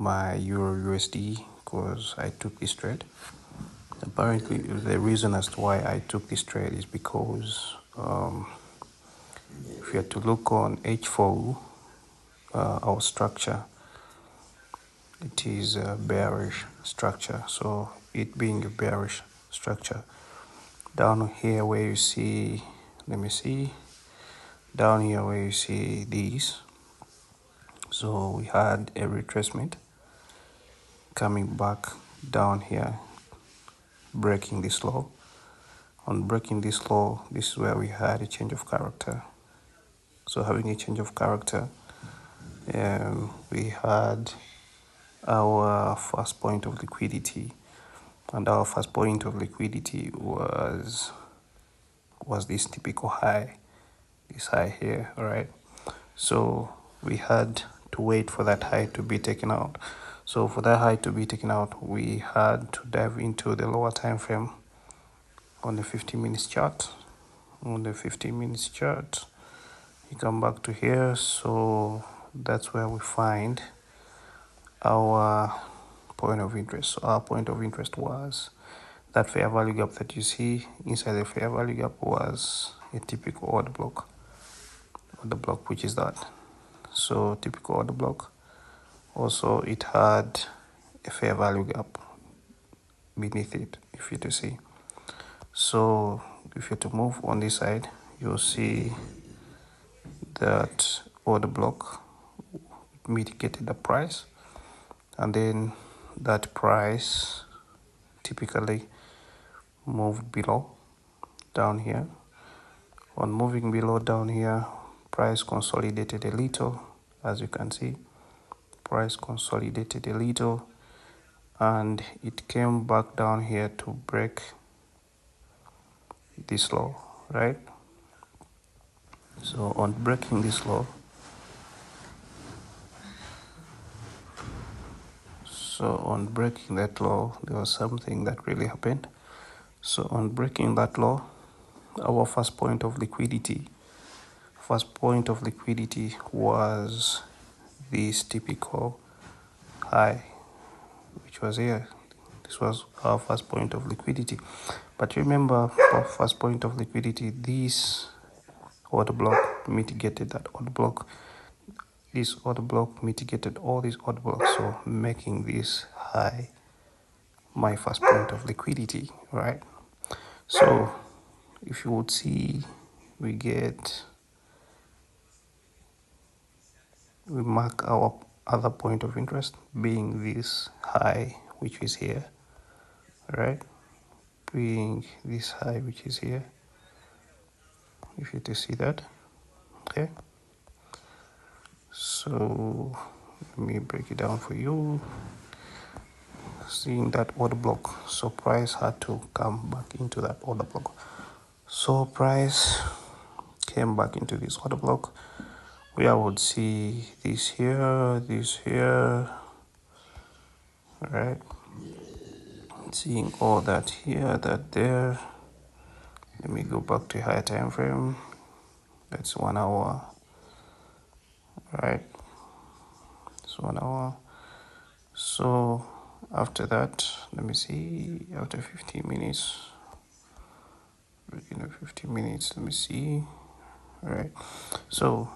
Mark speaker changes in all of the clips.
Speaker 1: my Euro USD because I took this trade. Apparently, the reason as to why I took this trade is because if you have to look on H4, our structure, it is a bearish structure. So it being a bearish structure, down here where you see, let me see, down here where you see these, so we had a retracement coming back down here, breaking this low. On breaking this low, this is where we had a change of character. So having a change of character, we had our first point of liquidity, and our first point of liquidity was this typical high, this high here. All right, so we had to wait for that high to be taken out. So for that high to be taken out, we had to dive into the lower time frame on the 15 minutes chart. On the 15 minutes chart, you come back to here, so that's where we find our point of interest. So our point of interest was that fair value gap that you see. Inside the fair value gap was a typical order block, which is that. So typical order block. Also, it had a fair value gap beneath it, if you to see. So if you to move on this side, you'll see that order block mitigated the price, and then that price typically moved below down here. On moving below down here, price consolidated a little, as you can see. Price consolidated a little, and it came back down here to break this low, right? So on breaking this low, there was something that really happened. So on breaking that low, our first point of liquidity was this typical high, which was here. This was our first point of liquidity. But remember, for first point of liquidity, this order block mitigated that order block. This order block mitigated all these order blocks, so making this high my first point of liquidity, right? So if you would see, we mark our other point of interest being this high, which is here, right? Being this high, which is here, if you to see that. Okay, so let me break it down for you. Seeing that order block, so price had to come back into that order block. So price came back into this order block, where I would see this here, right? Seeing all that here, that there. Let me go back to higher time frame. That's 1 hour, right? It's 1 hour. So after that, let me see, after 15 minutes, 15 minutes, let me see. All right, so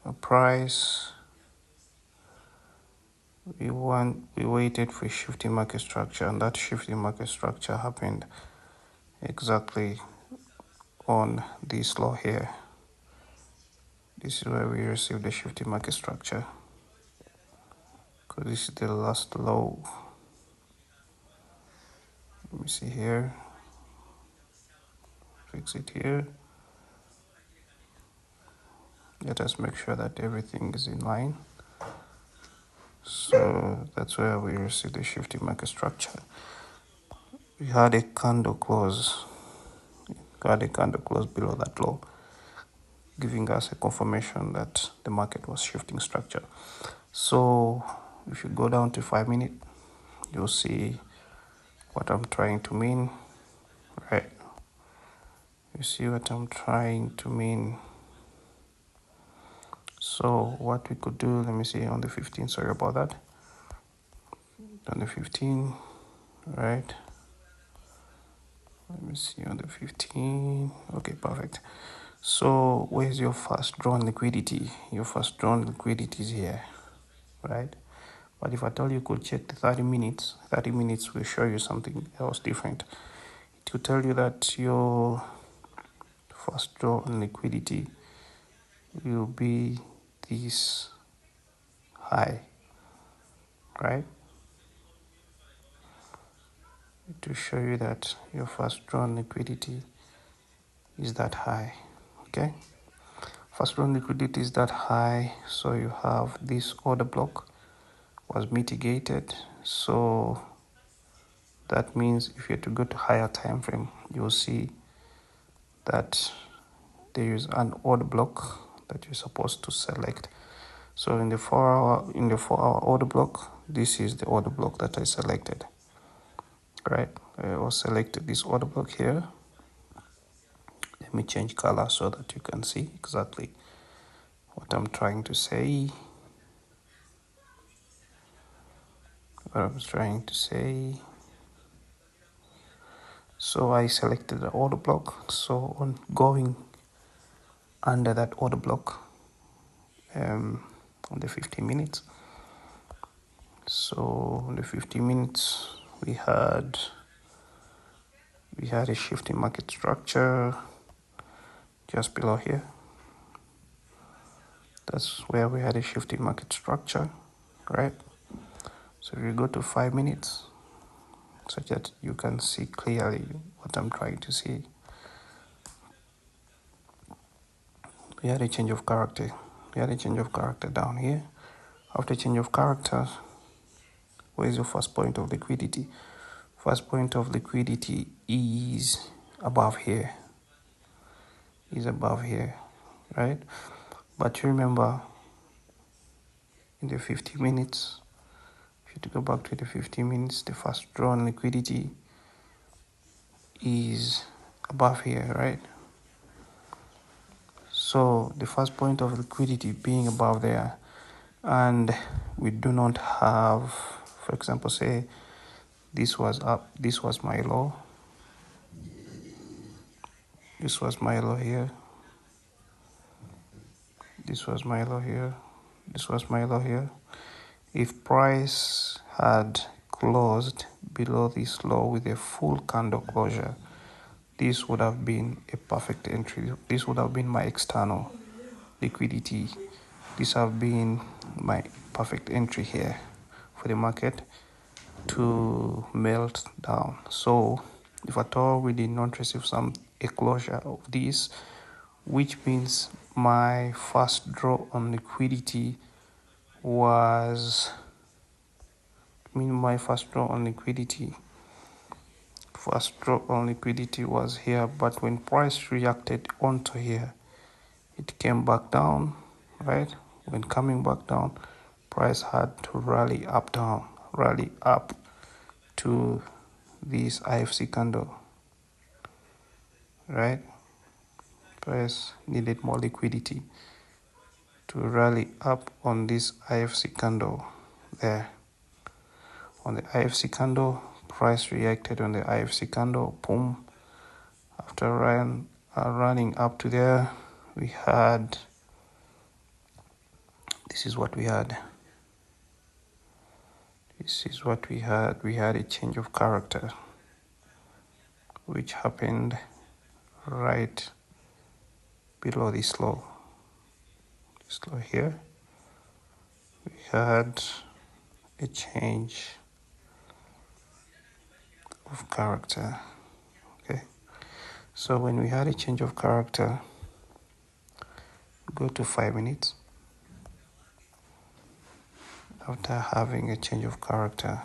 Speaker 1: a price, we waited for shifting market structure, and that shifting market structure happened exactly on this low here. This is where we received the shifting market structure, because this is the last low. Let me see here, fix it here. Let us make sure that everything is in line. So that's where we received the shifting market structure. We had a candle close, below that low, giving us a confirmation that the market was shifting structure. So if you go down to 5 minutes, you'll see what I'm trying to mean, right? You see what I'm trying to mean. So what we could do, let me see, on the 15, sorry about that, on the 15, right, let me see, on the 15, okay, perfect. So where's your first drawn liquidity? Your first drawn liquidity is here, right? But if I tell you could check the 30 minutes will show you something else different. It will tell you that your first drawn liquidity will be this high, right? To show you that your first drawn liquidity is that high, okay? First drawn liquidity is that high, so you have this order block was mitigated. So that means if you're to go to higher time frame, you'll see that there is an order block that you're supposed to select. So in the 4-hour order block, this is the order block that I selected, right? I will select this order block here. Let me change color so that you can see exactly what I'm trying to say. So I selected the order block. So on going under that order block on the 15 minutes. So on the 15 minutes, we had a shift in market structure just below here. That's where we had a shift in market structure, right? So if you go to 5 minutes, such that you can see clearly what I'm trying to see. We had a change of character. Down here. After change of character, where is your first point of liquidity? First point of liquidity is above here. Right? But you remember, in the 50 minutes, if you to go back to the 50 minutes, the first drawn liquidity is above here, right? So the first point of liquidity being above there, and we do not have, for example, say this was up, this was my low, this was my low here, this was my low here, this was my low here. If price had closed below this low with a full candle closure, this would have been a perfect entry. This would have been my external liquidity. This have been my perfect entry here for the market to melt down. So if at all we did not receive a closure of this, which means my first draw on liquidity was here, but when price reacted onto here, it came back down, right? When coming back down, price had to rally up to this IFC candle, right? Price needed more liquidity to rally up on this IFC candle there. On the IFC candle, price reacted on the IFC candle, boom. After running up to there, we had, this is what we had. We had a change of character, which happened right below this low. This low here. We had a change of character. Okay. So when we had a change of character, go to 5 minutes. After having a change of character,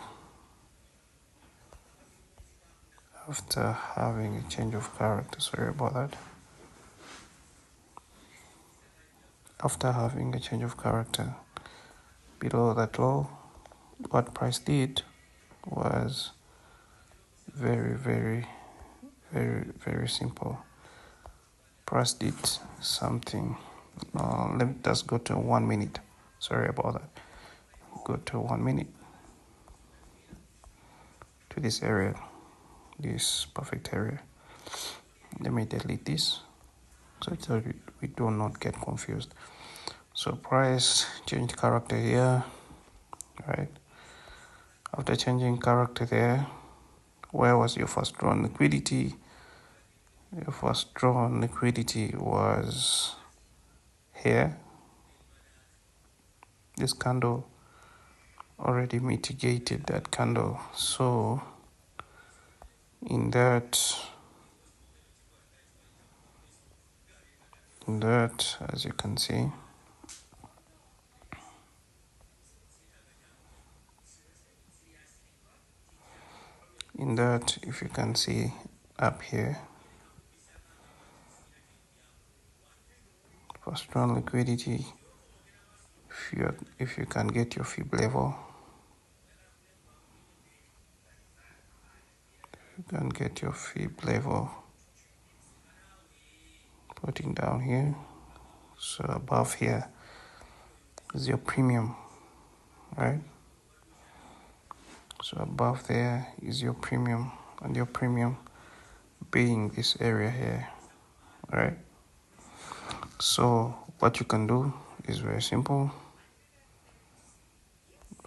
Speaker 1: sorry about that. After having a change of character below that low, what price did was very, very, very, very simple. Price did something Let's go to 1 minute. Sorry about that. Go to 1 minute to this area, this perfect area. Let me delete this so that we do not get confused. So price, change character here, right? After changing character there, where was your first drawn liquidity? Your first drawn liquidity was here. This candle already mitigated that candle. So in that, as you can see, if you can see up here, for strong liquidity, if you can get your fib level, putting down here. So above here is your premium, right? So above there is your premium, and your premium being this area here, right? So what you can do is very simple.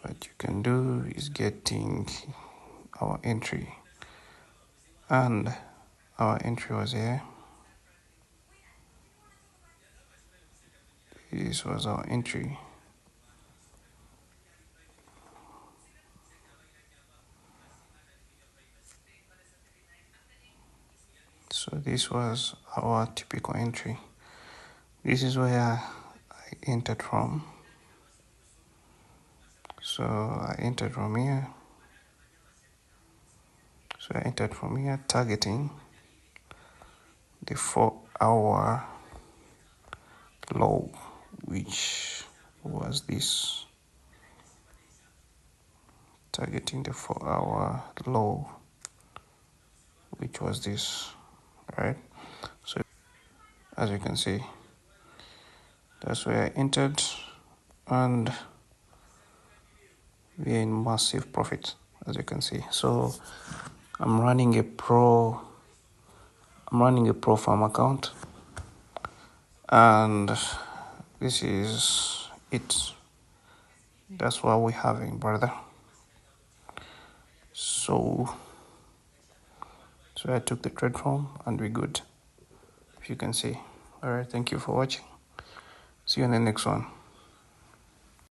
Speaker 1: What you can do is getting our entry, and our entry was here. This was our entry. So this was our typical entry. This is where I entered from. So I entered from here. So I entered from here, targeting the 4-hour low, which was this. Targeting the 4-hour low, which was this, right? So as you can see, that's where I entered, and we're in massive profit, as you can see. So I'm running a pro farm account, and this is it. That's what we're having, brother. So I took the trade from, and we're good, if you can see. All right, thank you for watching. See you in the next one.